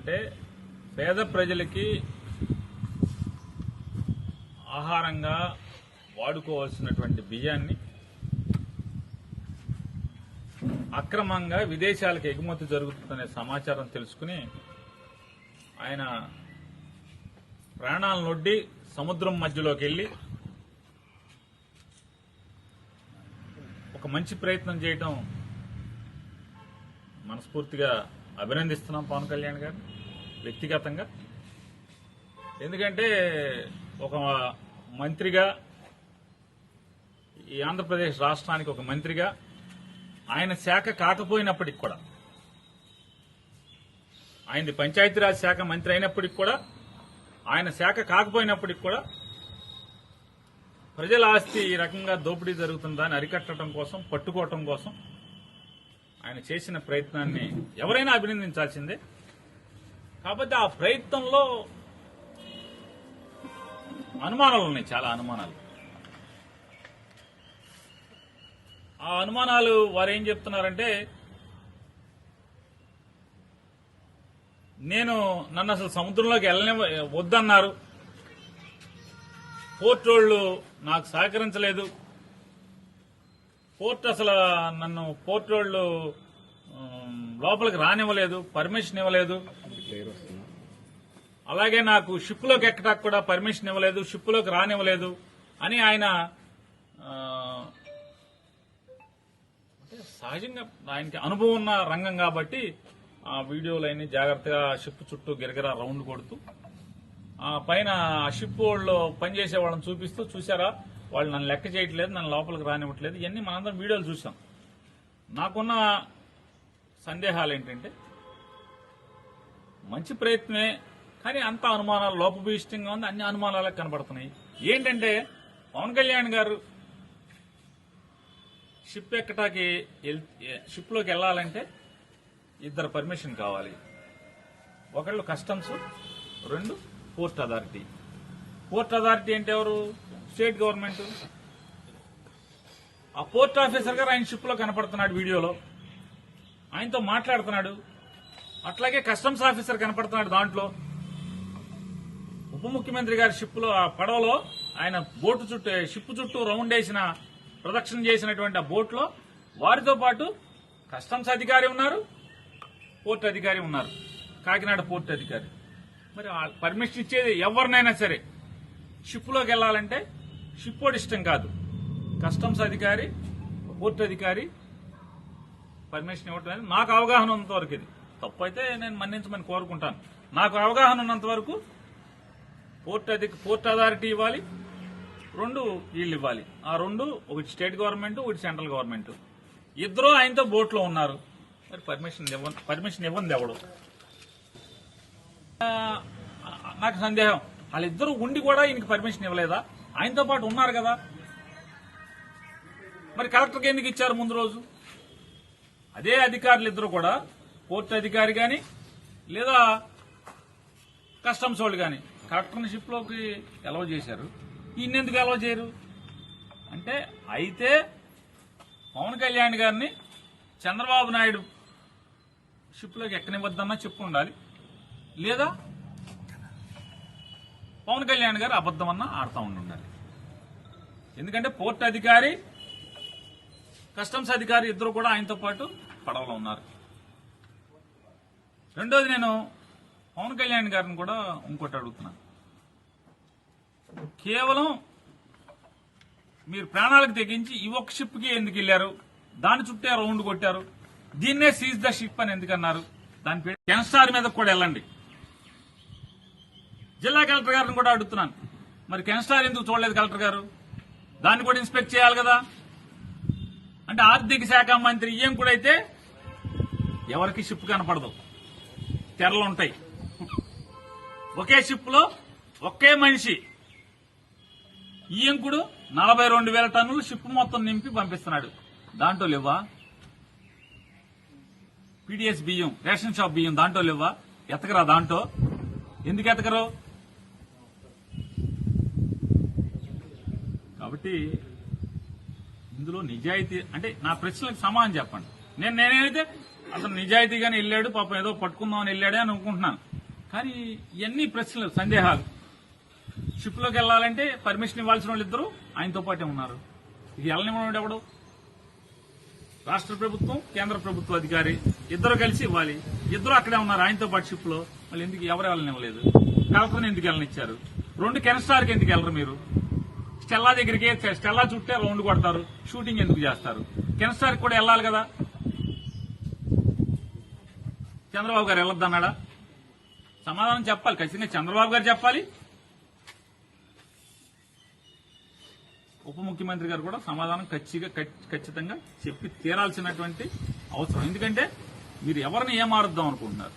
చెప్తున్నానంటే పేద ప్రజలకి ఆహారంగా వాడుకోవాల్సినటువంటి బియ్యాన్ని అక్రమంగా విదేశాలకు ఎగుమతి జరుగుతుందనే సమాచారం తెలుసుకుని ఆయన ప్రాణాలనొడ్డి సముద్రం మధ్యలోకి వెళ్లి ఒక మంచి ప్రయత్నం చేయటం మనస్ఫూర్తిగా అభినందిస్తున్నాం పవన్ కళ్యాణ్ గారు వ్యక్తిగతంగా. ఎందుకంటే ఒక మంత్రిగా, ఈ ఆంధ్రప్రదేశ్ రాష్ట్రానికి ఒక మంత్రిగా, ఆయన శాఖ కాకపోయినప్పటికి కూడా, ఆయనది పంచాయతీరాజ్ శాఖ మంత్రి అయినప్పటికి కూడా, ఆయన శాఖ కాకపోయినప్పటికి కూడా ప్రజల ఆస్తి ఈ రకంగా దోపిడీ జరుగుతుందని అరికట్టడం కోసం, పట్టుకోవటం కోసం ఆయన చేసిన ప్రయత్నాన్ని ఎవరైనా అభినందించాల్సిందే. కాబట్టి ఆ ప్రయత్నంలో అనుమానాలు ఉన్నాయి, చాలా అనుమానాలు. ఆ అనుమానాలు వారు ఏం చెప్తున్నారంటే, నన్ను అసలు సముద్రంలోకి వద్దన్నారు, పోర్ట్ వాళ్ళు నాకు సహకరించలేదు, పోర్ట్ వాళ్ళు లోపలికి రానివ్వలేదు, పర్మిషన్ ఇవ్వలేదు, అలాగే నాకు షిప్లోకి ఎక్కడానికి కూడా పర్మిషన్ ఇవ్వలేదు, షిప్లోకి రానివ్వలేదు అని ఆయన సహజంగా ఆయనకి అనుభవం ఉన్న రంగం కాబట్టి ఆ వీడియోలన్నీ జాగ్రత్తగా షిప్ చుట్టూ గిరగిరా రౌండ్ కొడుతూ ఆ పైన షిప్ వాళ్ళు పనిచేసే వాళ్ళని చూపిస్తూ, చూసారా వాళ్ళు నన్ను లెక్క చేయట్లేదు, నన్ను లోపలికి రానివ్వట్లేదు, ఇవన్నీ మనందరం వీడియోలు చూసాం. నాకున్న సందేహాలు ఏంటంటే, మంచి ప్రయత్నమే కానీ అంత అనుమానాలు లోపభూయిష్టంగా ఉంది, అన్ని అనుమానాలే కనబడుతున్నాయి. ఏంటంటే పవన్ కళ్యాణ్ గారు షిప్లోకి వెళ్లాలంటే ఇద్దరు పర్మిషన్ కావాలి. ఒకళ్ళు కస్టమ్స్, రెండు పోర్ట్ అథారిటీ. పోర్ట్ అథారిటీ అంటే ఎవరు? State government. ఆ పోర్ట్ ఆఫీసర్ గారు ఆయన షిప్ లో కనపడుతున్నాడు, వీడియోలో ఆయనతో మాట్లాడుతున్నాడు. అట్లాగే కస్టమ్స్ ఆఫీసర్ కనపడుతున్నాడు దాంట్లో. ఉప ముఖ్యమంత్రి గారి షిప్ లో, ఆ పడవలో ఆయన బోటు చుట్టూ, షిప్ చుట్టూ రౌండ్ వేసిన ప్రదక్షిణ చేసినటువంటి ఆ బోట్ లో వారితో పాటు కస్టమ్స్ అధికారి ఉన్నారు, పోర్ట్ అధికారి ఉన్నారు, కాకినాడ పోర్ట్ అధికారి. మరి పర్మిషన్ ఇచ్చేది ఎవరినైనా సరే షిప్ లోకి వెళ్లాలంటే షిప్ వాడి ఇష్టం కాదు, కస్టమ్స్ అధికారి, పోర్ట్ అధికారి పర్మిషన్ ఇవ్వటం అనేది నాకు అవగాహన ఉన్నంత వరకు. ఇది తప్పు అయితే నేను మన్నించమని కోరుకుంటాను. నాకు అవగాహన ఉన్నంత వరకు పోర్ట్ అథారిటీ ఇవ్వాలి, రెండు వీళ్ళు ఇవ్వాలి. ఆ రెండు, ఒకటి స్టేట్ గవర్నమెంట్, ఒకటి సెంట్రల్ గవర్నమెంట్. ఇద్దరు ఆయనతో బోట్లో ఉన్నారు. మరి పర్మిషన్ ఇవ్వండి ఎవడు? నాకు సందేహం, వాళ్ళిద్దరూ ఉండి కూడా ఈయనకి పర్మిషన్ ఇవ్వలేదా? ఆయనతో పాటు ఉన్నారు కదా, మరి కలెక్టర్కి ఎందుకు ఇచ్చారు ముందు రోజు? అదే అధికారులు ఇద్దరు కూడా, పోర్ట్ అధికారి గాని లేదా కస్టమ్స్ వాళ్ళు గాని, కలెక్టర్ని షిప్లోకి అలౌ చేశారు, ఈయన ఎందుకు అలౌ చేయరు? అంటే అయితే పవన్ కళ్యాణ్ గారిని చంద్రబాబు నాయుడు షిప్లోకి ఎక్కనివ్వద్దన్నా చెప్పు ఉండాలి, లేదా పవన్ కళ్యాణ్ గారు అబద్దమన్నా ఆడుతూ ఉండాలి. ఎందుకంటే పోర్ట్ అధికారి, కస్టమ్స్ అధికారి ఇద్దరు కూడా ఆయనతో పాటు పడవలో ఉన్నారు. రెండోది, నేను పవన్ కళ్యాణ్ గారిని కూడా ఇంకోటి అడుగుతున్నాను. కేవలం మీరు ప్రాణాలకు తెగించి ఈ ఒక్క షిప్ కి ఎందుకు వెళ్లారు? దాని చుట్టే రౌండ్ కొట్టారు. దీన్నే సీజ్ ద షిప్ అని ఎందుకన్నారు? దాని పేరు కెన్స్టార్ మీద కూడా వెళ్ళండి. జిల్లా కలెక్టర్ గారిని కూడా అడుగుతున్నాను, మరి కెన్స్టార్ ఎందుకు చూడలేదు కలెక్టర్ గారు? దాన్ని కూడా ఇన్స్పెక్ట్ చేయాలి కదా. అంటే ఆర్థిక శాఖ మంత్రి ఈఎం కూడా అయితే ఎవరికి షిప్ కనపడదు, తెరలు ఉంటాయి. ఒకే షిప్ లో ఒకే మనిషి ఈయంకుడు 42,000 టన్నులు షిప్ మొత్తం నింపి పంపిస్తున్నాడు. దాంట్లో లేవా పీడీఎస్ బియ్యం, రేషన్ షాప్ బియ్యం? దాంట్లో లేవా? ఎతకరా దాంట్లో? ఎందుకు ఎతకరు? కాబట్టి ఇందులో నిజాయితీ అంటే, నా ప్రశ్నలకు సమాధానం చెప్పండి. నేనైతే అతను నిజాయితీగానే వెళ్ళాడు, పాపం ఏదో పట్టుకుందామని వెళ్ళాడే అని అనుకుంటున్నాను. కానీ ఇవన్నీ ప్రశ్నలు, సందేహాలు. షిప్ లోకి వెళ్లాలంటే పర్మిషన్ ఇవ్వాల్సిన వాళ్ళు ఇద్దరు ఆయనతో పాటే ఉన్నారు. ఇది వెళ్ళనివ్వడం ఎవడు? రాష్ట్ర ప్రభుత్వం, కేంద్ర ప్రభుత్వ అధికారి ఇద్దరు కలిసి ఇవ్వాలి. ఇద్దరు అక్కడే ఉన్నారు ఆయనతో పాటు షిప్ లో. మళ్ళీ ఎందుకు ఎవరు వెళ్ళనివ్వలేదు? కలెక్టర్ని ఎందుకు వెళ్ళనిచ్చారు? 2 కెనస్టార్కి ఎందుకు వెళ్ళరు మీరు? స్టెల్లా దగ్గరికి స్టెల్లా చుట్టే రౌండ్ కొడతారు, షూటింగ్ ఎందుకు చేస్తారు? కెనస్టార్కి కూడా వెళ్ళాలి కదా. చంద్రబాబు గారు వెళ్ళొద్దన్నాడా? సమాధానం చెప్పాలి, ఖచ్చితంగా చంద్రబాబు గారు చెప్పాలి. ఉప ముఖ్యమంత్రి గారు కూడా సమాధానం ఖచ్చితంగా చెప్పి తీరాల్సినటువంటి అవసరం. ఎందుకంటే మీరు ఎవరిని ఏమారుద్దాం అనుకుంటున్నారు?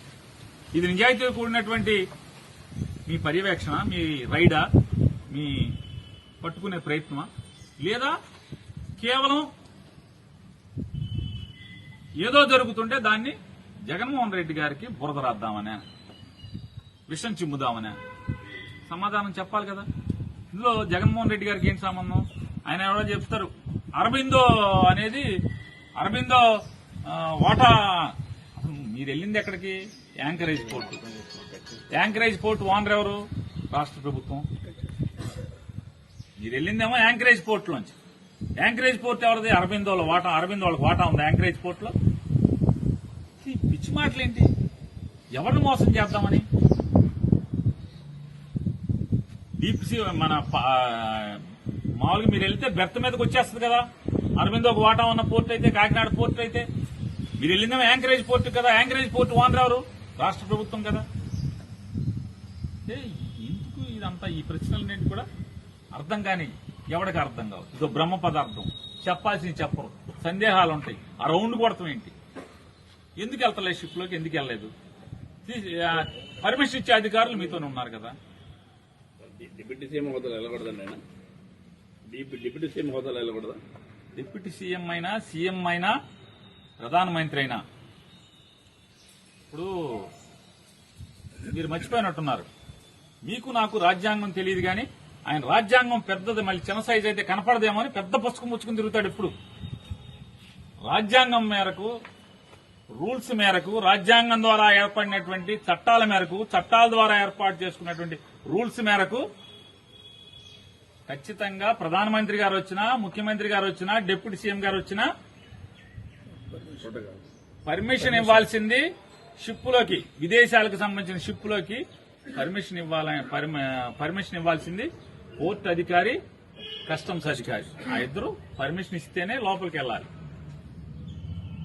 ఇది నిజాయితీ కూడినటువంటి మీ పర్యవేక్షణ, మీ రైడా, మీ పట్టుకునే ప్రయత్నమా, లేదా కేవలం ఏదో జరుగుతుంటే దాన్ని జగన్మోహన్ రెడ్డి గారికి బురద రాద్దామనే, విషం చిమ్ముదామనే? సమాధానం చెప్పాలి కదా. ఇందులో జగన్మోహన్ రెడ్డి గారికి ఏం సంబంధం? ఆయన ఎవరో చెప్తారు అరబిందో అనేది, అరబిందో వాటా. మీరు వెళ్ళింది ఎక్కడికి? Anchorage port. Anchorage port owner ఎవరు? రాష్ట్ర ప్రభుత్వం. మీరు వెళ్ళిందేమో యాంకరేజ్ పోర్టులోంచి. యాంకరేజ్ పోర్ట్ ఎవరిది? అరబిందోలో వాటా. అరబిందో వాళ్ళకి వాటా ఉంది యాంకరేజ్ పోర్టులో. పిచ్చి మాటలేంటి? ఎవరిని మోసం చేద్దామని? డీప్ సీ మన మామూలుగా మీరు వెళ్తే బెర్త్ మీదకి వచ్చేస్తుంది కదా. అరబిందో ఒక వాటా ఉన్న పోర్ట్ అయితే, కాకినాడ పోర్ట్ అయితే. మీరు వెళ్ళిందేమో యాంకరేజ్ పోర్టు కదా. యాంకరేజ్ పోర్టు ఓనర్ ఎవరు? రాష్ట్ర ప్రభుత్వం కదా. ఎందుకు ఇదంతా? ఈ ప్రశ్నలన్నింటి కూడా అర్థం కాని, ఎవరికి అర్థం కావు. ఇదో బ్రహ్మ పదార్థం. చెప్పాల్సింది చెప్పరు, సందేహాలు ఉంటాయి. ఆ రౌండ్ కొడతాం ఏంటి? ఎందుకు వెళ్తలేదు షిప్ లోకి? ఎందుకు వెళ్ళలేదు? పర్మిషన్ ఇచ్చే అధికారులు మీతోనే ఉన్నారు కదా. డిప్యూటీ సీఎం హోదాలో వెళ్ళకూడదండి ఆయన. డిప్యూటీ సీఎం హోదాలో వెళ్ళకూడదా? డిప్యూటీ సీఎం అయినా, సీఎం అయినా, ప్రధానమంత్రి అయినా, ఇప్పుడు మీరు మర్చిపోయినట్టున్నారు. మీకు నాకు రాజ్యాంగం తెలియదు కానీ ఆయన రాజ్యాంగం పెద్దది, మళ్ళీ చిన్న సైజు అయితే కనపడదేమో అని పెద్ద పుస్తకం ముచ్చుకుని తిరుగుతాడు. ఇప్పుడు రాజ్యాంగం మేరకు, రూల్స్ మేరకు, రాజ్యాంగం ద్వారా ఏర్పడినటువంటి చట్టాల మేరకు, చట్టాల ద్వారా ఏర్పాటు చేసుకున్నటువంటి రూల్స్ మేరకు ఖచ్చితంగా ప్రధానమంత్రి గారు వచ్చినా, ముఖ్యమంత్రి గారు వచ్చినా, డిప్యూటీ సీఎం గారు వచ్చినా పర్మిషన్ ఇవ్వాల్సింది షిప్పులోకి, విదేశాలకు సంబంధించిన షిప్పులోకి పర్మిషన్ ఇవ్వాల్సింది పోర్ట్ అధికారి, కస్టమ్స్ అధికారి. ఆ ఇద్దరు పర్మిషన్ ఇస్తేనే లోపలికి వెళ్ళాలి.